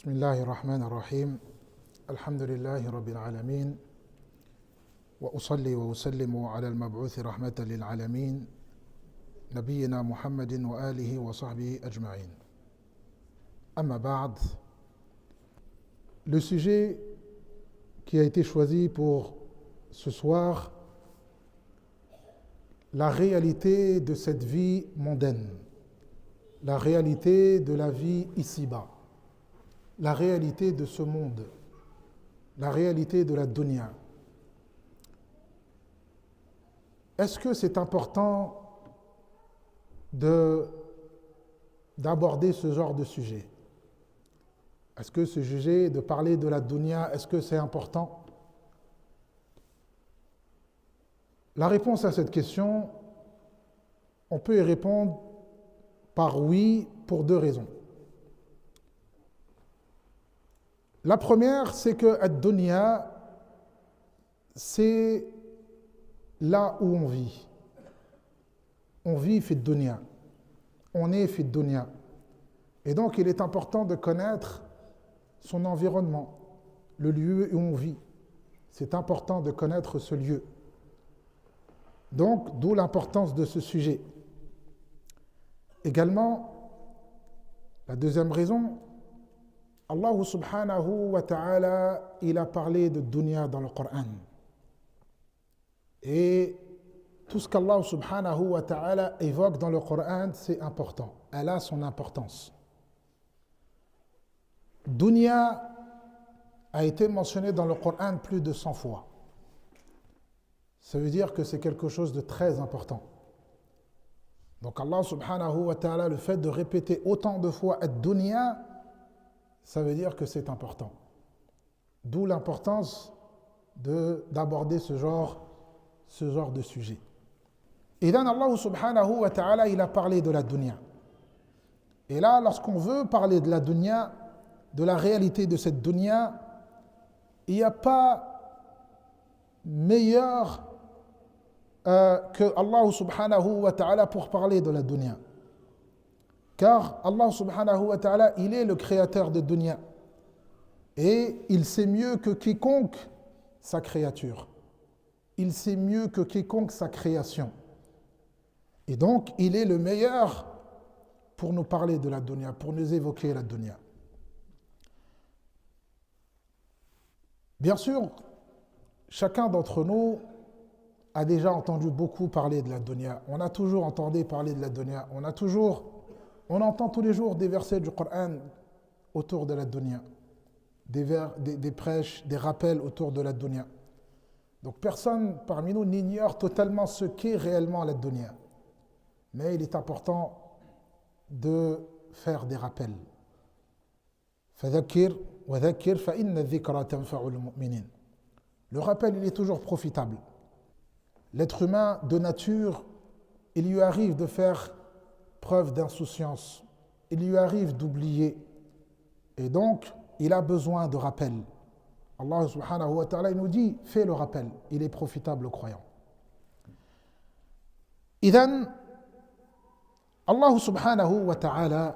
بسم الله الرحمن الرحيم الحمد لله رب العالمين وأصلي وأسلم على المبعوث رحمة للعالمين نبينا محمد وآله وصحبه أجمعين أما بعد. Le sujet qui a été choisi pour ce soir, la réalité de cette vie mondaine, la réalité de la vie ici-bas, la réalité de ce monde, la réalité de la dunya. Est-ce que c'est important d'aborder ce genre de sujet? Est-ce que ce sujet de parler de la dunya, est-ce que c'est important? La réponse à cette question, on peut y répondre par oui pour deux raisons. La première, c'est que la dunya, c'est là où on vit. On vit fi dunya. On est fi dunya. Et donc, il est important de connaître son environnement, le lieu où on vit. C'est important de connaître ce lieu. Donc, d'où l'importance de ce sujet. Également, la deuxième raison, Allah subhanahu wa ta'ala, il a parlé de dunya dans le Coran. Et tout ce qu'Allah subhanahu wa ta'ala évoque dans le Coran, c'est important. Elle a son importance. Dunya a été mentionné dans le Coran plus de 100 fois. Ça veut dire que c'est quelque chose de très important. Donc Allah subhanahu wa ta'ala, le fait de répéter autant de fois ad-dunya, ça veut dire que c'est important. D'où l'importance d'aborder ce genre de sujet. Et là, Allah subhanahu wa ta'ala, il a parlé de la dunya. Et là, lorsqu'on veut parler de la dunya, de la réalité de cette dunya, il n'y a pas meilleur que Allah subhanahu wa ta'ala pour parler de la dunya. Car Allah subhanahu wa ta'ala, il est le créateur de dunya. Et il sait mieux que quiconque sa créature. Il sait mieux que quiconque sa création. Et donc, il est le meilleur pour nous parler de la dunya, pour nous évoquer la dunya. Bien sûr, chacun d'entre nous a déjà entendu beaucoup parler de la dunya. On a toujours entendu parler de la dunya. On entend tous les jours des versets du Coran autour de la dunya, des prêches, des rappels autour de la dunya. Donc personne parmi nous n'ignore totalement ce qu'est réellement la dunya. Mais il est important de faire des rappels. فَذَكِّرْ وَذَكِّرْ فَإِنَّ الذِّكْرَى تَنْفَعُ الْمُؤْمِنِينَ. Le rappel, il est toujours profitable. L'être humain, de nature, il lui arrive de faire preuve d'insouciance. Il lui arrive d'oublier. Et donc, il a besoin de rappel. Allah subhanahu wa ta'ala, il nous dit, fais le rappel. Il est profitable aux croyants. Idhan, Allah subhanahu wa ta'ala,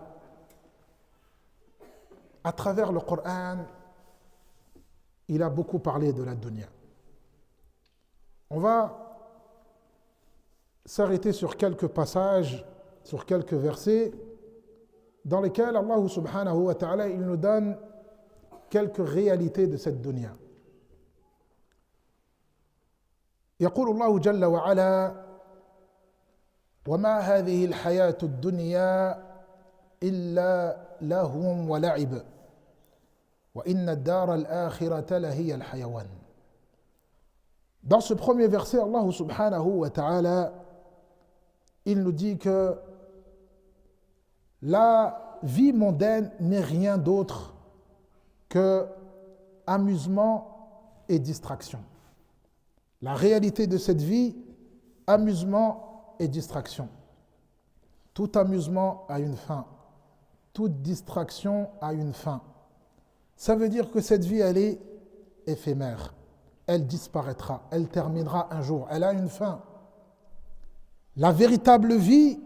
à travers le Coran, il a beaucoup parlé de la dunya. On va s'arrêter sur quelques passages, sur quelques versets, dans lesquels Allah subhanahu wa ta'ala, il nous donne quelques réalités de cette dunya. يقول الله جل وعلا وما هذه الحياة الدنيا إلا لهو ولعب وإن الدار الآخرة لهي الحيوان. Dans ce premier verset, Allah subhanahu wa ta'ala, il nous dit que la vie mondaine n'est rien d'autre que amusement et distraction. La réalité de cette vie, amusement et distraction. Tout amusement a une fin. Toute distraction a une fin. Ça veut dire que cette vie, elle est éphémère. Elle disparaîtra. Elle terminera un jour. Elle a une fin. La véritable vie,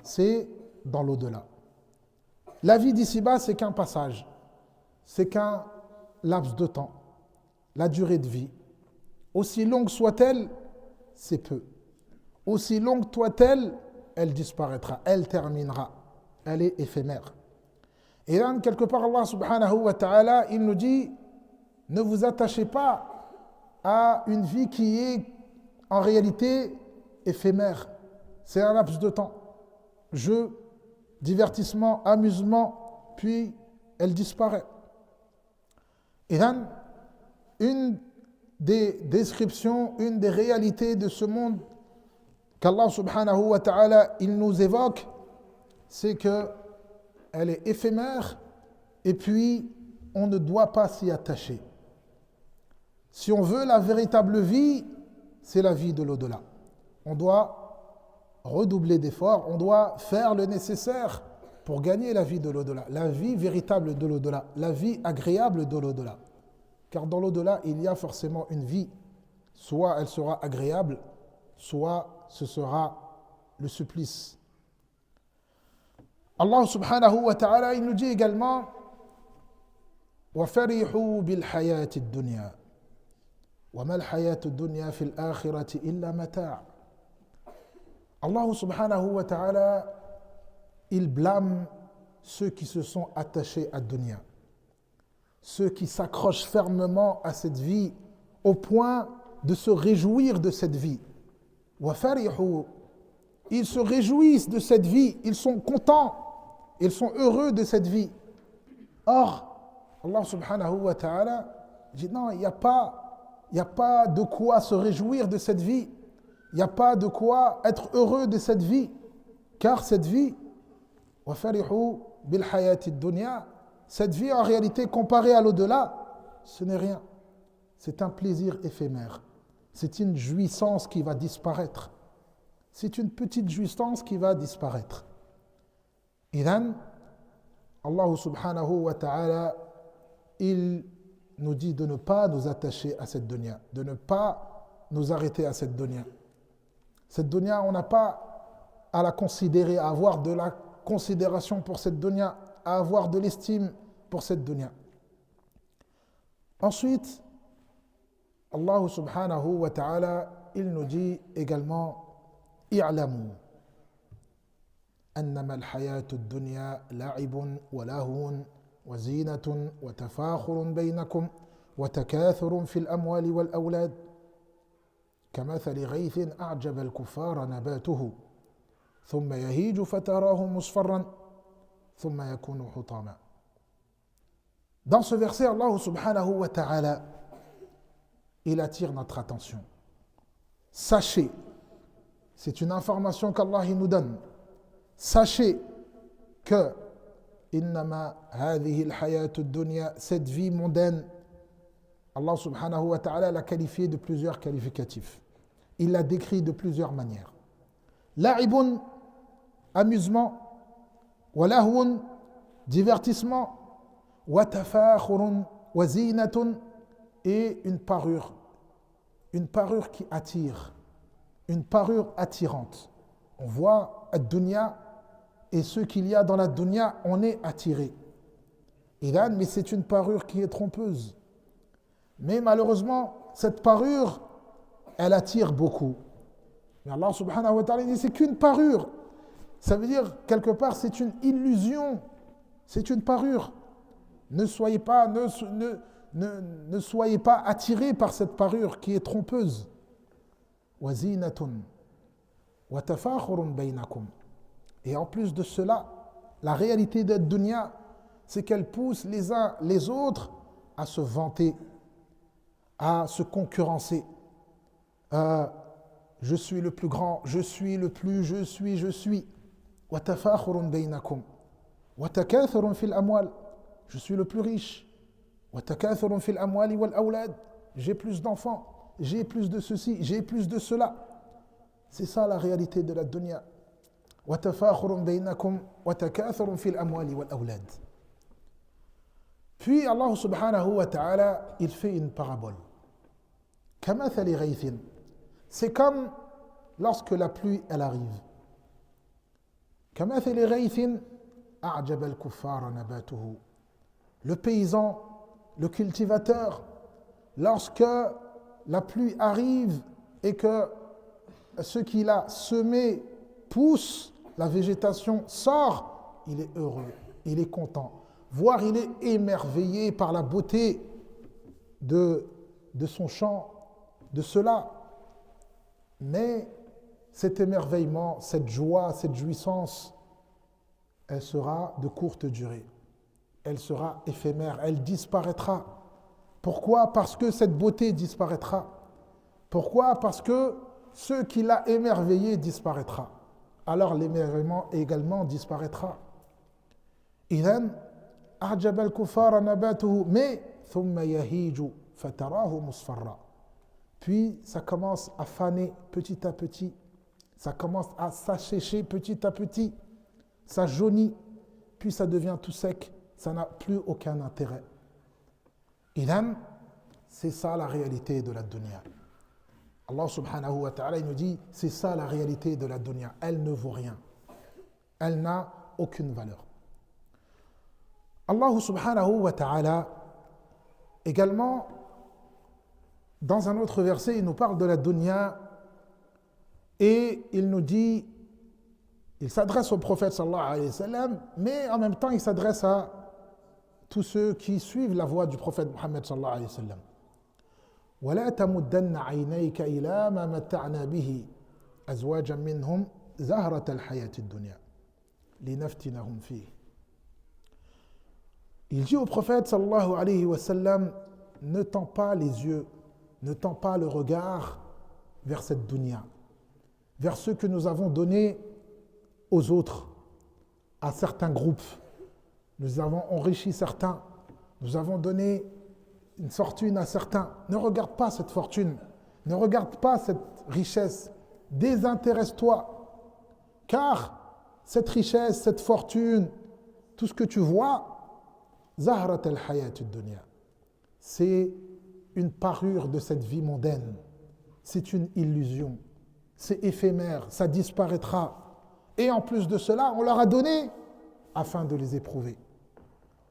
c'est dans l'au-delà. La vie d'ici-bas, c'est qu'un passage. c'est qu'un laps de temps, la durée de vie. Aussi longue soit-elle, c'est peu. Aussi longue soit-elle, elle disparaîtra, elle terminera, elle est éphémère. Et là, quelque part, Allah subhanahu wa ta'ala, il nous dit, ne vous attachez pas à une vie qui est en réalité éphémère. C'est un laps de temps. Jeu, divertissement, amusement, puis elle disparaît. Et là, une des descriptions, une des réalités de ce monde qu'Allah subhanahu wa ta'ala, il nous évoque, c'est qu'elle est éphémère et puis on ne doit pas s'y attacher. Si on veut la véritable vie, c'est la vie de l'au-delà. On doit redoubler d'efforts, on doit faire le nécessaire pour gagner la vie de l'au-delà, la vie véritable de l'au-delà, la vie agréable de l'au-delà. Car dans l'au-delà, il y a forcément une vie. Soit elle sera agréable, soit ce sera le supplice. Allah subhanahu wa ta'ala, il nous dit également وَفَرِحُوا بِالْحَيَاةِ الدُّنْيَا وَمَا الْحَيَاةُ الدُّنْيَا فِي الْآخِرَةِ إِلَّا مَتَاعٌ. Allah subhanahu wa ta'ala, il blâme ceux qui se sont attachés à dunya, ceux qui s'accrochent fermement à cette vie au point de se réjouir de cette vie. وَفَرِحُوا, ils se réjouissent de cette vie, ils sont contents, ils sont heureux de cette vie. Or, Allah subhanahu wa ta'ala dit non, il n'y a pas de quoi se réjouir de cette vie, il n'y a pas de quoi être heureux de cette vie, car cette vie, وَفَرِحُوا بِالْحَيَاةِ الدُّنْيَا, cette vie en réalité comparée à l'au-delà, ce n'est rien. C'est un plaisir éphémère. C'est une jouissance qui va disparaître. C'est une petite jouissance qui va disparaître. Idhan, Allah subhanahu wa ta'ala, il nous dit de ne pas nous attacher à cette dunya, de ne pas nous arrêter à cette dunya. Cette dunya, on n'a pas à la considérer, à avoir de la considération pour cette dunya, à avoir de l'estime pour cette dunya. Ensuite, Allah subhanahu wa ta'ala, il nous dit également i'lamu annama al-hayatu ad-dunya la'ibun wa lahun wa zinatun wa tafakhurun baynakum wa takathurun fil amwali wal awlad kamathali ghaythin a'jaba al-kuffara nabatuhu thumma yahiju fatarahu musfarran thumma yakunu hutama. Dans ce verset, Allah subhanahu wa ta'ala, il attire notre attention. Sachez, c'est une information qu'Allah nous donne. Sachez que innama hadhihi al-hayatu ad-dunya, cette vie mondaine, Allah subhanahu wa ta'ala l'a qualifiée de plusieurs qualificatifs. Il l'a décrit de plusieurs manières. La'ibun, amusement, wa lahwun, divertissement, wa tafakhurun wa zinatun, et une parure qui attire, une parure attirante. On voit ad-dunya et ce qu'il y a dans la dunya, on est attiré. Mais c'est une parure qui est trompeuse. Mais malheureusement, cette parure, elle attire beaucoup. Mais Allah subhanahu wa ta'ala dit c'est qu'une parure. Ça veut dire, quelque part, c'est une illusion. C'est une parure. Ne soyez pas attirés par cette parure qui est trompeuse. Et en plus de cela, la réalité de la dunya, c'est qu'elle pousse les uns les autres à se vanter, à se concurrencer. Je suis le plus grand, je suis le plus, je suis. Je suis le plus riche. J'ai plus d'enfants, j'ai plus de ceci, j'ai plus de cela. C'est ça la réalité de la dunya. Puis Allah subhanahu wa ta'ala, il fait une parabole. C'est comme lorsque la pluie elle arrive. le paysan, le cultivateur, lorsque la pluie arrive et que ce qu'il a semé pousse, la végétation sort, il est heureux, il est content. Voire il est émerveillé par la beauté de son champ, de cela. Mais cet émerveillement, cette joie, cette jouissance, elle sera de courte durée. Elle sera éphémère, elle disparaîtra. Pourquoi? Parce que cette beauté disparaîtra. Pourquoi? Parce que ce qui l'a émerveillé disparaîtra. Alors l'émerveillement également disparaîtra. إذن أعجب الكفار نباته mais ثم يهيج فتراه مصفرا. Puis ça commence à faner petit à petit, ça commence à s'assécher petit à petit, ça jaunit, puis ça devient tout sec, ça n'a plus aucun intérêt. Idhan, c'est ça la réalité de la dunya. Allah subhanahu wa ta'ala il nous dit, c'est ça la réalité de la dunya, elle ne vaut rien, elle n'a aucune valeur. Allah subhanahu wa ta'ala également, dans un autre verset, il nous parle de la dunya et il nous dit, il s'adresse au prophète sallallahu alayhi wa sallam, mais en même temps il s'adresse à tous ceux qui suivent la voie du prophète Muhammad sallallahu alayhi wa sallam. ولا تمدن عينيك إلى ما متعنا به أزواجا منهم زهرة الحياة الدنيا لنفتنهم فيه. Il dit au prophète sallallahu alayhi wa sallam, ne tends pas les yeux, ne tends pas le regard vers cette dunya, vers ce que nous avons donné aux autres, à certains groupes. Nous avons enrichi certains, nous avons donné une fortune à certains. Ne regarde pas cette fortune, ne regarde pas cette richesse, désintéresse-toi, car cette richesse, cette fortune, tout ce que tu vois, Zahrat al-Hayat ad-Dunya, c'est une parure de cette vie mondaine, c'est une illusion, c'est éphémère, ça disparaîtra. Et en plus de cela, on leur a donné afin de les éprouver.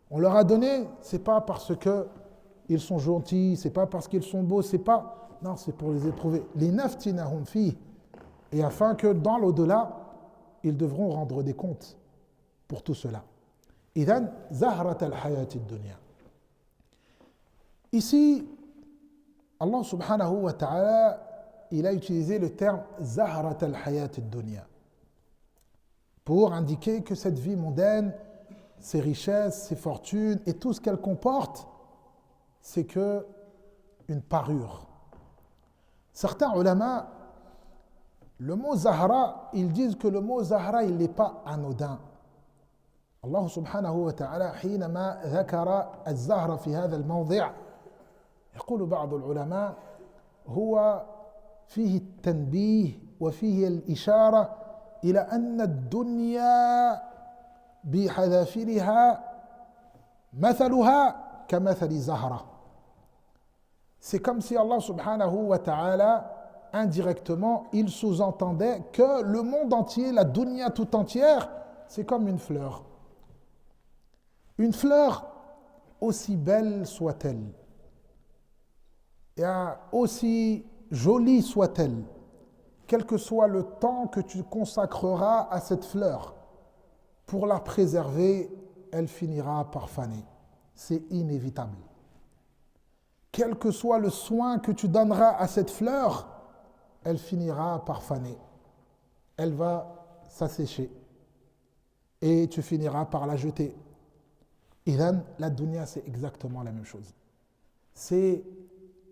On leur a donné, c'est pas parce qu'ils sont gentils, c'est pas parce qu'ils sont beaux, c'est pas, non, c'est pour les éprouver. Les naftinahum fi, et afin que dans l'au-delà, ils devront rendre des comptes pour tout cela. Idhan, Zahrat al-Hayat ad-Dunya. Ici, Allah subhanahu wa ta'ala, il a utilisé le terme Zahrat al-Hayat ad-Dunya pour indiquer que cette vie mondaine, ses richesses, ses fortunes et tout ce qu'elle comporte, c'est que une parure. Certains ulama, le mot Zahra, ils disent que le mot Zahra, il n'est pas anodin. الله سبحانه وتعالى حينما ذكر الزهر في هذا الموضع يقول بعض العلماء هو فيه التنبيه وفيه الإشارة إلى أن الدنيا بحذافيرها مثلها كمثل زهرة. C'est comme si Allah subhanahu wa ta'ala indirectement il sous-entendait que le monde entier, la dunya tout entière, c'est comme une fleur. Une fleur, aussi belle soit-elle, et aussi jolie soit-elle, quel que soit le temps que tu consacreras à cette fleur, pour la préserver, elle finira par faner. C'est inévitable. Quel que soit le soin que tu donneras à cette fleur, elle finira par faner. Elle va s'assécher et tu finiras par la jeter. Idhan, la dunya, c'est exactement la même chose. C'est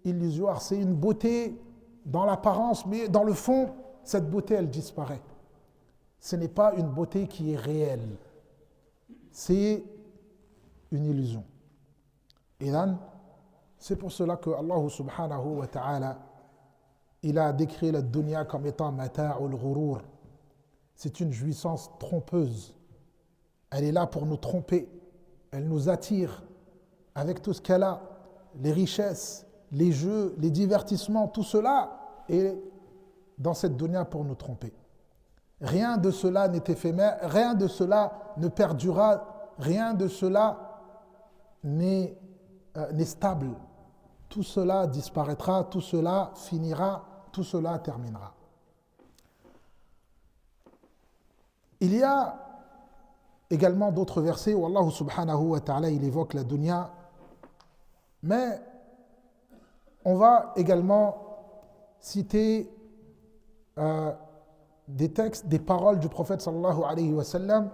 illusoire, c'est une beauté dans l'apparence, mais dans le fond, cette beauté, elle disparaît. Ce n'est pas une beauté qui est réelle. C'est une illusion. Idhan, c'est pour cela que Allah subhanahu wa ta'ala, il a décrit la dunya comme étant mata'ul ghurur. C'est une jouissance trompeuse. Elle est là pour nous tromper. Elle nous attire avec tout ce qu'elle a, les richesses, les jeux, les divertissements, tout cela est dans cette dunya pour nous tromper. Rien de cela n'est éphémère, rien de cela ne perdurera, rien de cela n'est stable. Tout cela disparaîtra, tout cela finira, tout cela terminera. Il y a également d'autres versets où Allah subhanahu wa ta'ala il évoque la dunya, mais on va également citer des textes, des paroles du prophète sallallahu alayhi wa sallam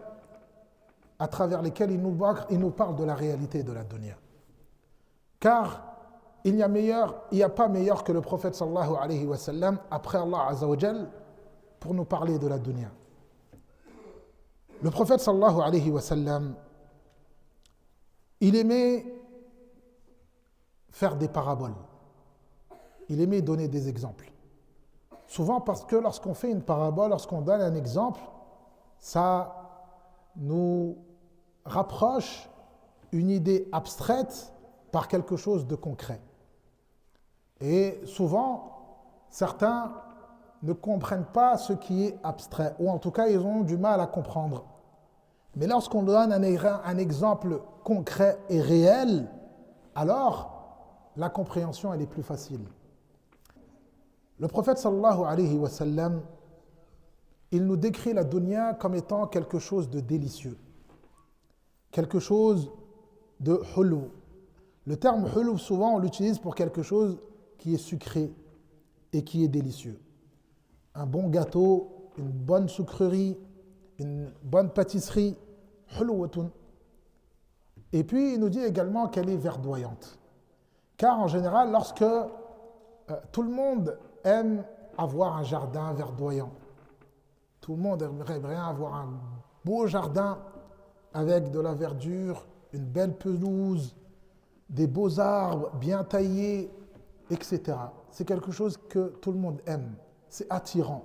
à travers lesquels il nous parle de la réalité de la dunya. Car il n'y a pas meilleur que le prophète sallallahu alayhi wa sallam après Allah azza wa jal pour nous parler de la dunya. Le prophète sallallahu alayhi wa sallam, il aimait faire des paraboles. Il aimait donner des exemples. Souvent parce que lorsqu'on fait une parabole, lorsqu'on donne un exemple, ça nous rapproche une idée abstraite par quelque chose de concret. Et souvent, certains ne comprennent pas ce qui est abstrait, ou en tout cas, ils ont du mal à comprendre. Mais lorsqu'on donne un exemple concret et réel, alors la compréhension, elle est plus facile. Le prophète sallallahu alayhi wa sallam, il nous décrit la dunya comme étant quelque chose de délicieux, quelque chose de hulu. Le terme hulu, souvent, on l'utilise pour quelque chose qui est sucré et qui est délicieux. Un bon gâteau, une bonne sucrerie, une bonne pâtisserie, hulwatun. Et puis, il nous dit également qu'elle est verdoyante. Car en général, lorsque tout le monde aime avoir un jardin verdoyant, tout le monde aimerait bien avoir un beau jardin avec de la verdure, une belle pelouse, des beaux arbres bien taillés, etc. C'est quelque chose que tout le monde aime. C'est attirant.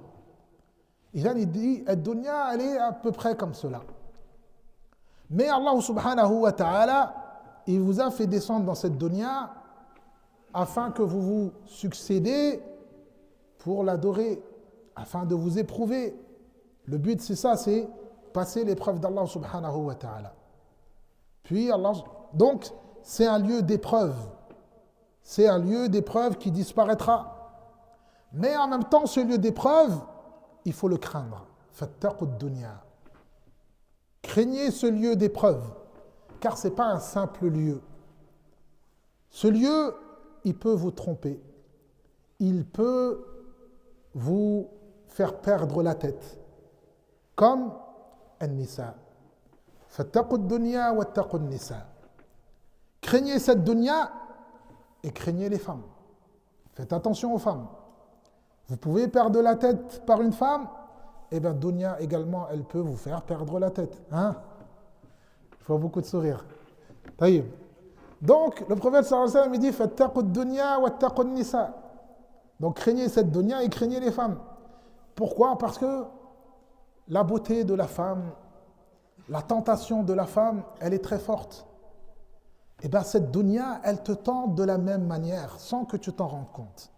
Et là, il dit, la dunya, elle est à peu près comme cela. Mais Allah subhanahu wa ta'ala, il vous a fait descendre dans cette dunya afin que vous vous succédez pour l'adorer, afin de vous éprouver. Le but, c'est ça, c'est passer l'épreuve d'Allah subhanahu wa ta'ala. Puis Allah, donc, c'est un lieu d'épreuve. C'est un lieu d'épreuve qui disparaîtra. Mais en même temps, ce lieu d'épreuve, il faut le craindre. Fattaqu dunya. Craignez ce lieu d'épreuve, car ce n'est pas un simple lieu. Ce lieu, il peut vous tromper. Il peut vous faire perdre la tête. Comme An-Nisa. Fattaqu dunya wattaqu An-Nisa. Craignez cette dunya et craignez les femmes. Faites attention aux femmes. Vous pouvez perdre la tête par une femme, et bien dunya également, elle peut vous faire perdre la tête. Hein? Je vois beaucoup de sourires. Taïb. Donc, le prophète sallallahu alayhi wa sallam, il dit fattaqu dunya wattaqu An-Nisa. Donc, craignez cette dunya et craignez les femmes. Pourquoi? Parce que la beauté de la femme, la tentation de la femme, elle est très forte. Et bien cette dunya, elle te tente de la même manière, sans que tu t'en rendes compte.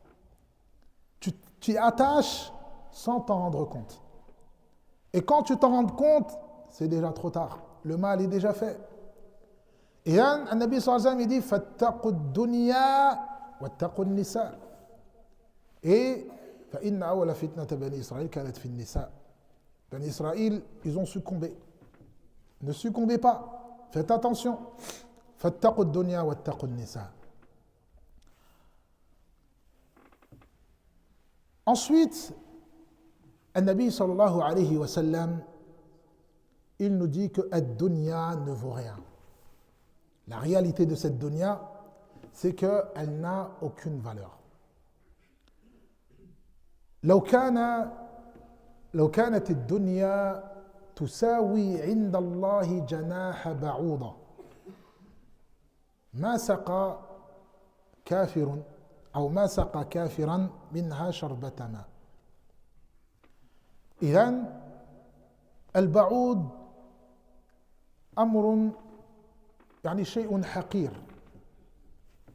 Tu t'y attaches sans t'en rendre compte. Et quand tu t'en rends compte, c'est déjà trop tard. Le mal est déjà fait. Et un Nabi sallallahu alayhi wa sallam, il dit fattaqu dunya wattaqu An-Nisa. Et fa inna awwala fitnata bani Israël kanat fi An-Nisa. Bani Israël, ils ont succombé. Ne succombez pas. Faites attention. Fattaqu dunya wattaqu An-Nisa. Ensuite, An-Nabi sallallahu alayhi wa sallam, il nous dit que ad-dunya ne vaut rien. La réalité de cette dunya, c'est qu'elle n'a aucune valeur. لو كانت الدنيا تساوي عند الله جناح بعوضة ما سقى كافر أو ما سقى كافرا منها شربة ماء. إذن البعوض أمر يعني شيء حقير،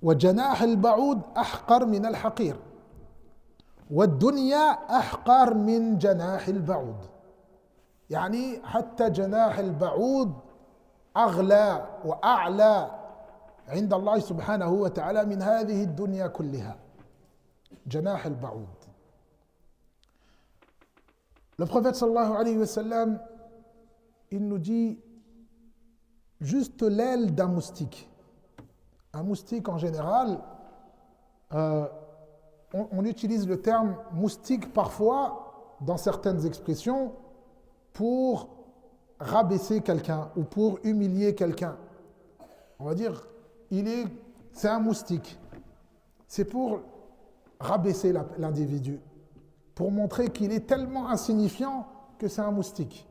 وجناح البعوض أحقر من الحقير، والدنيا أحقر من جناح البعوض. يعني حتى جناح البعوض أغلى وأعلى عند الله سبحانه وتعالى من هذه الدنيا كلها جناح البعوض. Le prophète sallallahu alayhi wa sallam, il nous dit juste l'aile d'un moustique. Un moustique en général, on utilise le terme moustique parfois dans certaines expressions pour rabaisser quelqu'un ou pour humilier quelqu'un. On va dire, c'est un moustique. C'est pour rabaisser l'individu, pour montrer qu'il est tellement insignifiant que c'est un moustique.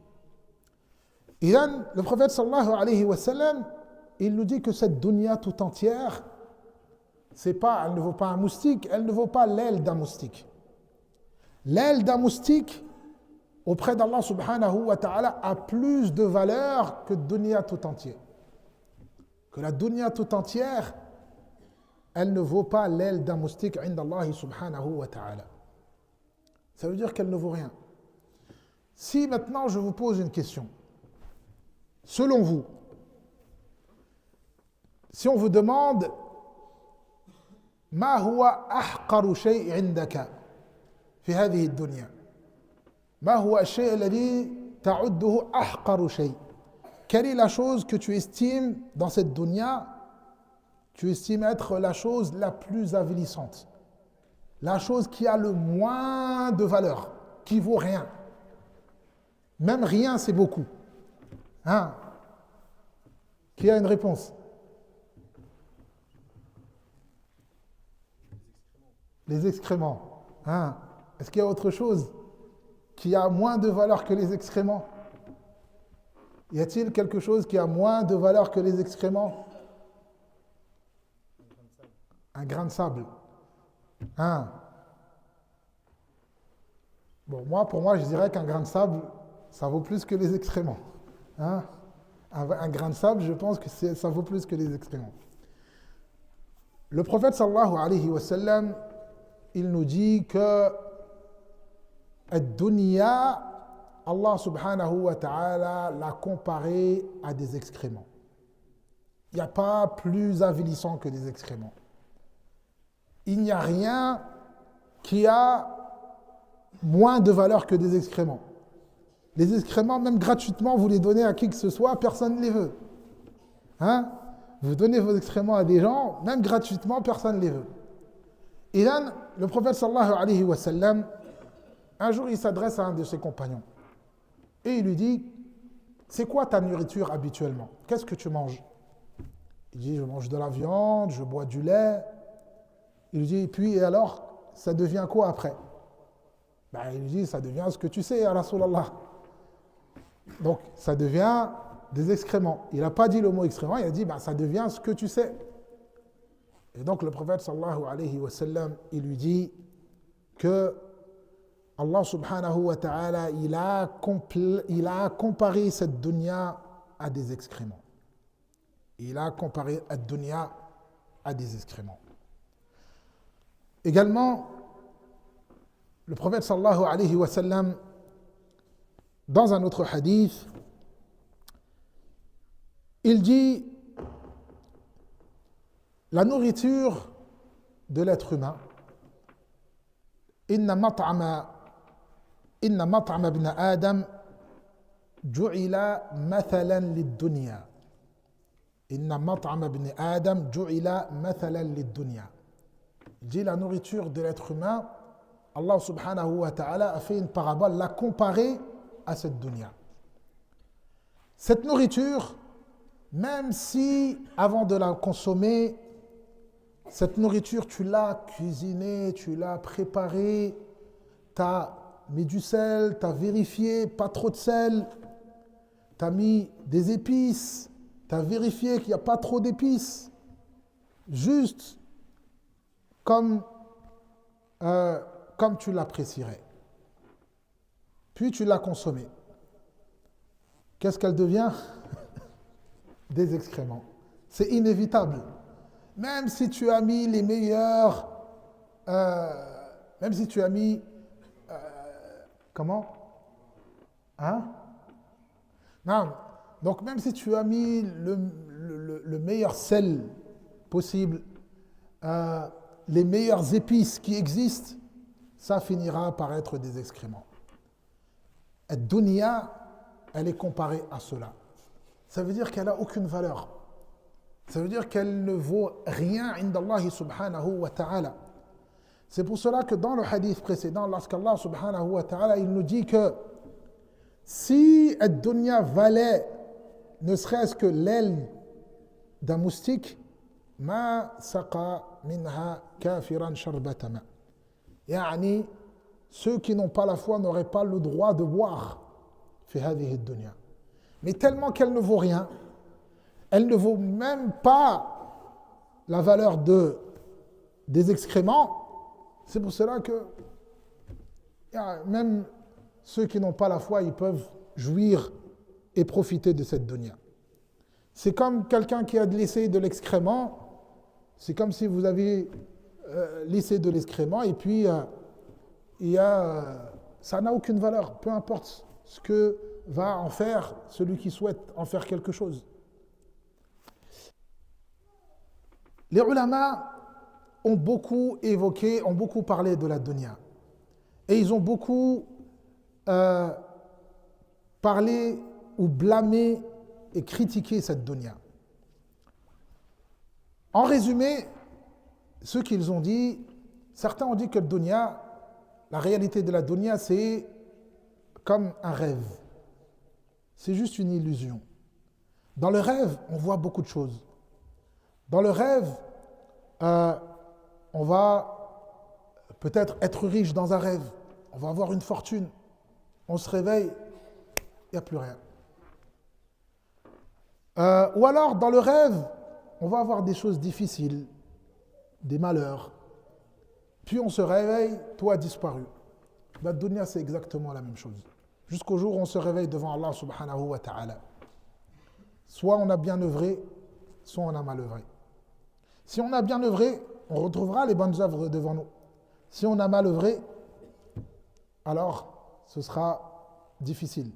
Et là, le prophète sallallahu alayhi wa sallam, il nous dit que cette dunya tout entière, elle ne vaut pas un moustique, elle ne vaut pas l'aile d'un moustique. L'aile d'un moustique, auprès d'Allah subhanahu wa ta'ala, a plus de valeur que dunya tout entier. Que la dunya tout entière, elle ne vaut pas l'aile d'un moustique inda Allah subhanahu wa ta'ala. Ça veut dire qu'elle ne vaut rien. Si maintenant je vous pose une question, selon vous, si on vous demande ما هو أحقر شيء عندك في هذه الدنيا ما هو الشيء الذي تعده أحقر شيء quelle est la chose que tu estimes dans cette dunya tu estimes être la chose la plus avilissante la chose qui a le moins de valeur qui vaut rien même rien c'est beaucoup hein? Qui a une réponse? Les excréments. Hein? Est-ce qu'il y a autre chose qui a moins de valeur que les excréments? Y a-t-il quelque chose qui a moins de valeur que les excréments? Un grain de sable. Hein? Bon, pour moi, je dirais qu'un grain de sable, ça vaut plus que les excréments. Hein? Un grain de sable, je pense que ça vaut plus que les excréments. Le prophète sallallahu alayhi wa sallam, il nous dit que ad-dunya, Allah subhanahu wa ta'ala l'a comparé à des excréments. Il n'y a pas plus avilissant que des excréments. Il n'y a rien qui a moins de valeur que des excréments. Les excréments, même gratuitement, vous les donnez à qui que ce soit, personne ne les veut. Hein? Vous donnez vos excréments à des gens, même gratuitement, personne ne les veut. Et là, le prophète sallallahu alayhi wa sallam, un jour, il s'adresse à un de ses compagnons. Et il lui dit, c'est quoi ta nourriture habituellement? Qu'est-ce que tu manges? Il dit, je mange de la viande, je bois du lait. Il lui dit, et puis, et alors, ça devient quoi après? Il lui dit, ça devient ce que tu sais, ya Rasulallah. Donc, ça devient des excréments. Il n'a pas dit le mot excrément, il a dit, ça devient ce que tu sais. Et donc le prophète sallallahu alayhi wa sallam, il lui dit que Allah subhanahu wa ta'ala, il a comparé cette dunya à des excréments. Il a comparé cette dunya à des excréments. Également, le prophète sallallahu alayhi wa sallam, dans un autre hadith, il dit la nourriture de l'être humain, inna mat'ama ibn Adam ju'ila mathalan lid-dunya. Inna mat'ama ibn Adam ju'ila mathalan lid-dunya. Il dit la nourriture de l'être humain, Allah subhanahu wa ta'ala a fait une parabole, l'a comparée à cette dunya. Cette nourriture, même si avant de la consommer, cette nourriture, tu l'as cuisinée, tu l'as préparée, tu as mis du sel, tu as vérifié, pas trop de sel, tu as mis des épices, tu as vérifié qu'il n'y a pas trop d'épices, juste comme tu l'apprécierais. Puis tu l'as consommée. Qu'est-ce qu'elle devient? Des excréments. C'est inévitable. Même si tu as mis les meilleurs, même si tu as mis, comment? Hein? Non. Donc même si tu as mis le meilleur sel possibles, les meilleures épices qui existent, ça finira par être des excréments. Et dunya, elle est comparée à cela. Ça veut dire qu'elle n'a aucune valeur. Ça veut dire qu'elle ne vaut rien indallahi subhanahu wa ta'ala. C'est pour cela que dans le hadith précédent, lorsqu'Allah subhanahu wa ta'ala, il nous dit que si ad-dunya valait ne serait-ce que l'aile d'un moustique, ma saqa minha kafiran sharbata ma. Yani, ceux qui n'ont pas la foi n'auraient pas le droit de boire fi hadhihi ad-dunya. Mais tellement qu'elle ne vaut rien, elle ne vaut même pas la valeur des excréments. C'est pour cela que même ceux qui n'ont pas la foi, ils peuvent jouir et profiter de cette dunya. C'est comme quelqu'un qui a laissé de l'excrément, c'est comme si vous avez laissé de l'excrément et puis ça n'a aucune valeur, peu importe ce que va en faire celui qui souhaite en faire quelque chose. Les ulama ont beaucoup évoqué, ont beaucoup parlé de la dunya. Et ils ont beaucoup parlé ou blâmé et critiqué cette dunya. En résumé, ce qu'ils ont dit, certains ont dit que la réalité de la dunya, c'est comme un rêve. C'est juste une illusion. Dans le rêve, on voit beaucoup de choses. Dans le rêve, on va peut-être être riche dans un rêve. On va avoir une fortune. On se réveille, il n'y a plus rien. Ou alors, dans le rêve, on va avoir des choses difficiles, des malheurs. Puis on se réveille, tout a disparu. La dunya, c'est exactement la même chose. Jusqu'au jour où on se réveille devant Allah subhanahu wa ta'ala. Soit on a bien œuvré, soit on a mal œuvré. Si on a bien œuvré, on retrouvera les bonnes œuvres devant nous. Si on a mal œuvré, alors ce sera difficile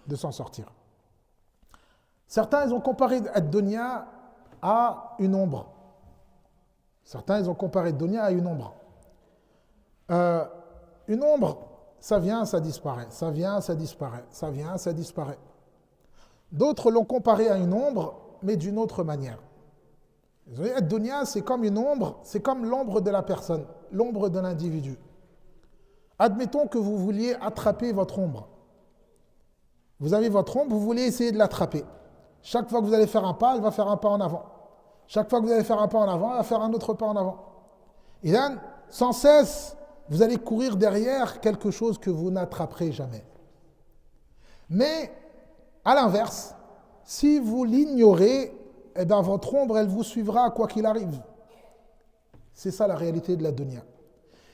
de s'en sortir. Certains, ils ont comparé ad-dunya à une ombre. Certains, ils ont comparé ad-dunya à une ombre. Une ombre, ça vient, ça disparaît. Ça vient, ça disparaît. Ça vient, ça disparaît. D'autres l'ont comparé à une ombre, mais d'une autre manière. Ad-dunya, c'est comme une ombre, c'est comme l'ombre de la personne, l'ombre de l'individu. Admettons que vous vouliez attraper votre ombre. Vous avez votre ombre, vous voulez essayer de l'attraper. Chaque fois que vous allez faire un pas, elle va faire un pas en avant. Chaque fois que vous allez faire un pas en avant, elle va faire un autre pas en avant. Et là, sans cesse, vous allez courir derrière quelque chose que vous n'attraperez jamais. Mais, à l'inverse, si vous l'ignorez, eh bien, votre ombre, elle vous suivra quoi qu'il arrive. C'est ça la réalité de la dunya.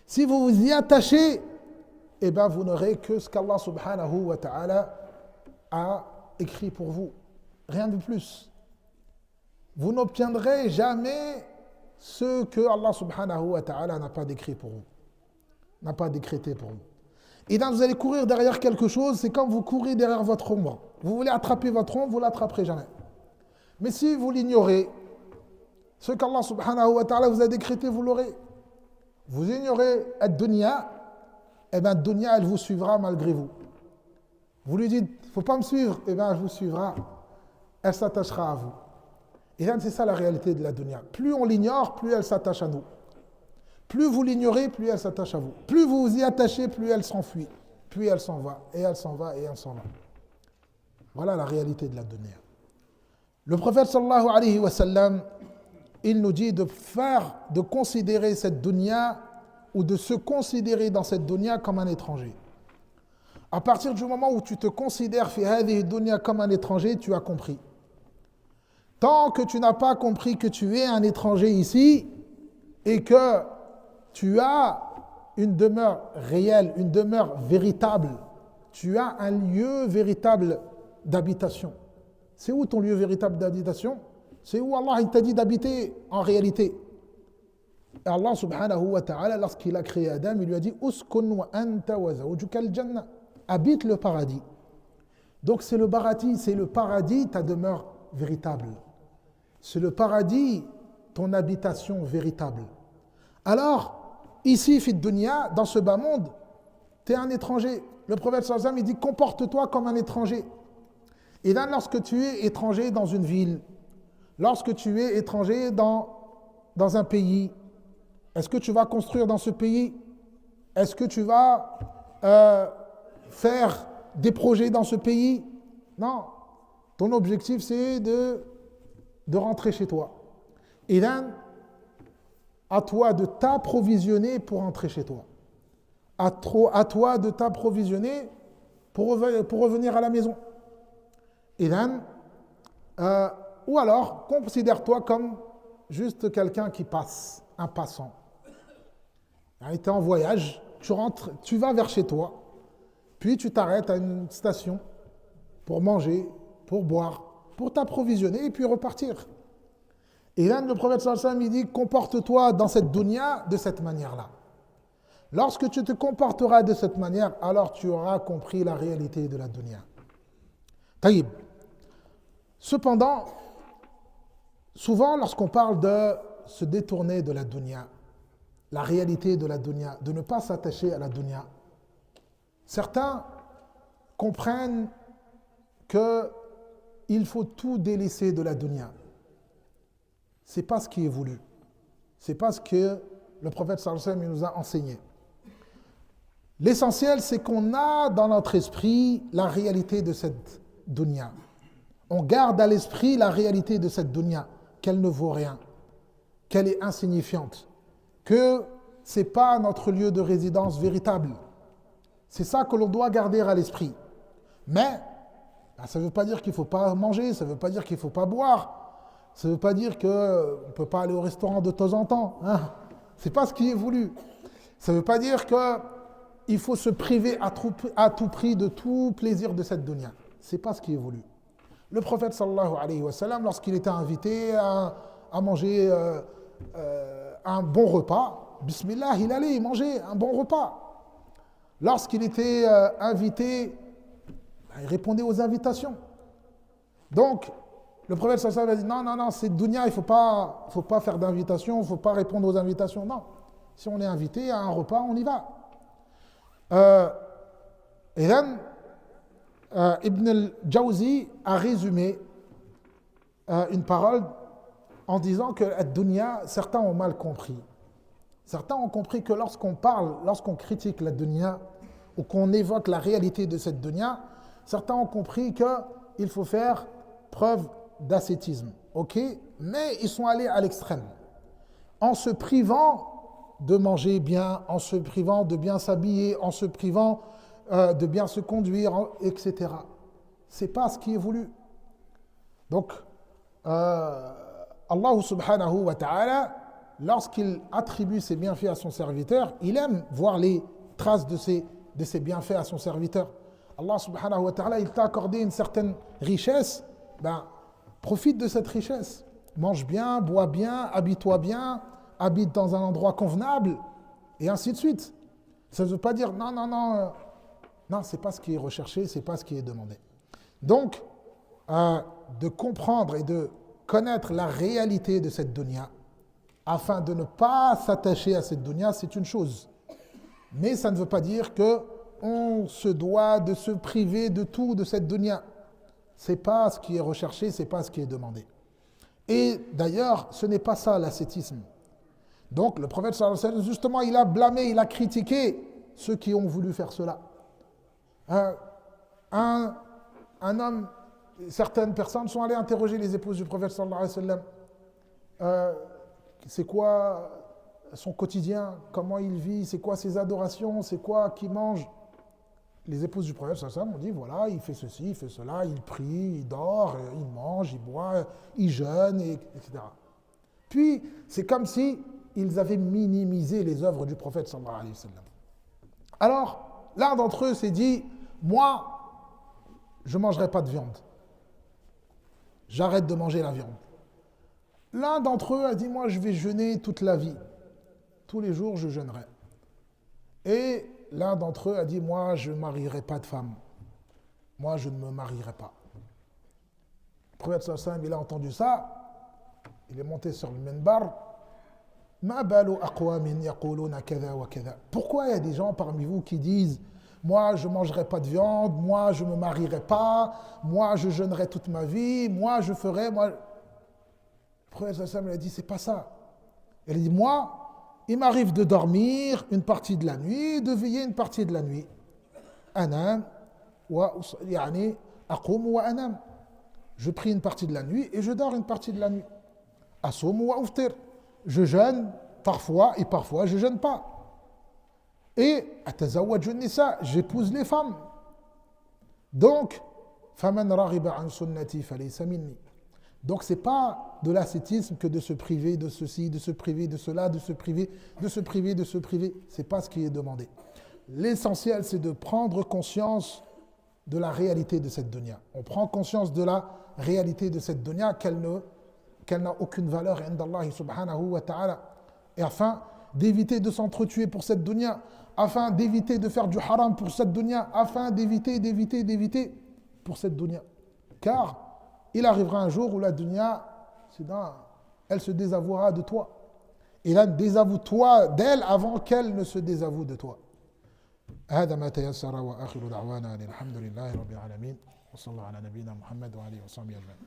Si vous vous y attachez, eh bien, vous n'aurez que ce qu'Allah subhanahu wa ta'ala a écrit pour vous. Rien de plus. Vous n'obtiendrez jamais ce que Allah subhanahu wa ta'ala n'a pas décrit pour vous, n'a pas décrété pour vous. Et donc vous allez courir derrière quelque chose, c'est comme vous courez derrière votre ombre. Vous voulez attraper votre ombre, vous ne l'attraperez jamais. Mais si vous l'ignorez, ce qu'Allah subhanahu wa ta'ala vous a décrété, vous l'aurez. Vous ignorez ad-dunya, eh bien ad-dunya, elle vous suivra malgré vous. Vous lui dites, il ne faut pas me suivre, eh bien elle vous suivra, elle s'attachera à vous. Et là, c'est ça la réalité de la dunya. Plus on l'ignore, plus elle s'attache à nous. Plus vous l'ignorez, plus elle s'attache à vous. Plus vous vous y attachez, plus elle s'enfuit. Puis elle s'en va, et elle s'en va, et elle s'en va. Voilà la réalité de la dunya. Le prophète sallallahu alayhi wa sallam, il nous dit de considérer cette dunya ou de se considérer dans cette dunya comme un étranger. À partir du moment où tu te considères fi hadhihi dunya comme un étranger, tu as compris. Tant que tu n'as pas compris que tu es un étranger ici et que tu as une demeure réelle, une demeure véritable, tu as un lieu véritable d'habitation. C'est où ton lieu véritable d'habitation? C'est où Allah il t'a dit d'habiter en réalité. Et Allah subhanahu wa ta'ala, lorsqu'il a créé Adam, il lui a dit « Uskun wa anta wa zawjuka al-jannah » habite le paradis. Donc c'est le paradis, ta demeure véritable. C'est le paradis, ton habitation véritable. Alors, ici, fit dunya, dans ce bas monde, tu es un étranger. Le prophète sallallahu alayhi wa sallam, il dit, comporte-toi comme un étranger. Et là, lorsque tu es étranger dans une ville, lorsque tu es étranger dans un pays, est-ce que tu vas construire dans ce pays? Est-ce que tu vas faire des projets dans ce pays? Non. Ton objectif, c'est de rentrer chez toi. Et là, à toi de t'approvisionner pour rentrer chez toi. À toi de t'approvisionner pour revenir à la maison. Et là, ou alors, considère-toi comme juste quelqu'un qui passe, un passant. Tu es en voyage, tu rentres, tu vas vers chez toi, puis tu t'arrêtes à une station pour manger, pour boire, pour t'approvisionner et puis repartir. Et là, le prophète sallallahu alayhi wa sallam, il dit, comporte-toi dans cette dunya de cette manière-là. Lorsque tu te comporteras de cette manière, alors tu auras compris la réalité de la dunya. Taïb. Cependant, souvent lorsqu'on parle de se détourner de la dunya, la réalité de la dunya, de ne pas s'attacher à la dunya, certains comprennent qu'il faut tout délaisser de la dunya. Ce n'est pas ce qui est voulu. Ce n'est pas ce que le prophète sallallahu alayhi wa sallam nous a enseigné. L'essentiel, c'est qu'on a dans notre esprit la réalité de cette dunya. On garde à l'esprit la réalité de cette dunya, qu'elle ne vaut rien, qu'elle est insignifiante, que ce n'est pas notre lieu de résidence véritable. C'est ça que l'on doit garder à l'esprit. Mais ça ne veut pas dire qu'il ne faut pas manger, ça ne veut pas dire qu'il ne faut pas boire, ça ne veut pas dire qu'on ne peut pas aller au restaurant de temps en temps. Hein. Ce n'est pas ce qui est voulu. Ça ne veut pas dire qu'il faut se priver à tout prix de tout plaisir de cette dunya. Ce n'est pas ce qui est voulu. Le prophète sallallahu alayhi wa sallam, lorsqu'il était invité à manger un bon repas, bismillah, il allait manger un bon repas. Lorsqu'il était invité, il répondait aux invitations. Donc, le prophète sallallahu alayhi wa sallam a dit non, c'est dunya, il ne faut pas faire d'invitation, il ne faut pas répondre aux invitations. Non, si on est invité à un repas, on y va. Et là, Ibn al-Jawzi a résumé une parole en disant que la dunya, certains ont mal compris. Certains ont compris que lorsqu'on critique la dunya ou qu'on évoque la réalité de cette dunya, certains ont compris qu'il faut faire preuve d'ascétisme. Ok, mais ils sont allés à l'extrême. En se privant de manger bien, en se privant de bien s'habiller, en se privant de bien se conduire, etc. Ce n'est pas ce qui est voulu. Donc, Allah subhanahu wa ta'ala, lorsqu'il attribue ses bienfaits à son serviteur, il aime voir les traces de ses bienfaits à son serviteur. Allah subhanahu wa ta'ala, il t'a accordé une certaine richesse, profite de cette richesse. Mange bien, bois bien, habille-toi bien, habite dans un endroit convenable, et ainsi de suite. Ça ne veut pas dire non, ce n'est pas ce qui est recherché, ce n'est pas ce qui est demandé. Donc, de comprendre et de connaître la réalité de cette dunya, afin de ne pas s'attacher à cette dunya, c'est une chose. Mais ça ne veut pas dire qu'on se doit de se priver de tout de cette dunya. Ce n'est pas ce qui est recherché, ce n'est pas ce qui est demandé. Et d'ailleurs, ce n'est pas ça l'ascétisme. Donc, le prophète sallallahu alayhi wa sallam, justement, il a blâmé, il a critiqué ceux qui ont voulu faire cela. Un homme, certaines personnes sont allées interroger les épouses du prophète sallallahu alayhi wa sallam. C'est quoi son quotidien, comment il vit, c'est quoi ses adorations, c'est quoi qu'il mange. Les épouses du prophète sallallahu alayhi wa sallam ont dit voilà, il fait ceci, il fait cela, il prie, il dort, il mange, il boit, il jeûne, etc. Puis, c'est comme si ils avaient minimisé les œuvres du prophète sallallahu alayhi wa sallam. Alors, l'un d'entre eux s'est dit moi, je ne mangerai pas de viande. J'arrête de manger la viande. L'un d'entre eux a dit moi, je vais jeûner toute la vie. Tous les jours, je jeûnerai. Et l'un d'entre eux a dit moi, je ne marierai pas de femme. Moi, je ne me marierai pas. Le prophète sallallahu alayhi wa sallam, il a entendu ça. il est monté sur le minbar. Ma balu aqwamin yaquluna kadha wa kadha. Pourquoi il y a des gens parmi vous qui disent moi je ne mangerai pas de viande, moi je ne me marierai pas, moi je jeûnerai toute ma vie, moi je ferai, moi. Le prophète sallallahu a dit c'est pas ça. Il a dit moi, il m'arrive de dormir une partie de la nuit, de veiller une partie de la nuit. Anam wa yani aqum wa anam. Je prie une partie de la nuit et je dors une partie de la nuit. Asum wa uftir. Je jeûne parfois et parfois je jeûne pas. Et atazawwaju nisa, j'épouse les femmes. Donc, faman raghiba an sunnati falaysa minni. Donc c'est pas de l'ascétisme que de se priver de ceci, de se priver de cela, de se priver, de se priver, de se priver. C'est pas ce qui est demandé. L'essentiel, c'est de prendre conscience de la réalité de cette dunya. On prend conscience de la réalité de cette dunya qu'elle n'a aucune valeur indallahi subhanahu wa ta'ala. Et afin d'éviter de s'entretuer pour cette dunya, afin d'éviter de faire du haram pour cette dunya, afin d'éviter pour cette dunya. Car il arrivera un jour où la dunya, elle se désavouera de toi. Et là, désavoue-toi d'elle avant qu'elle ne se désavoue de toi. هذا ما تيسر وآخر دعوانا الحمد لله رب العالمين وصلى الله على نبينا محمد وعلى آله وصحبه أجمعين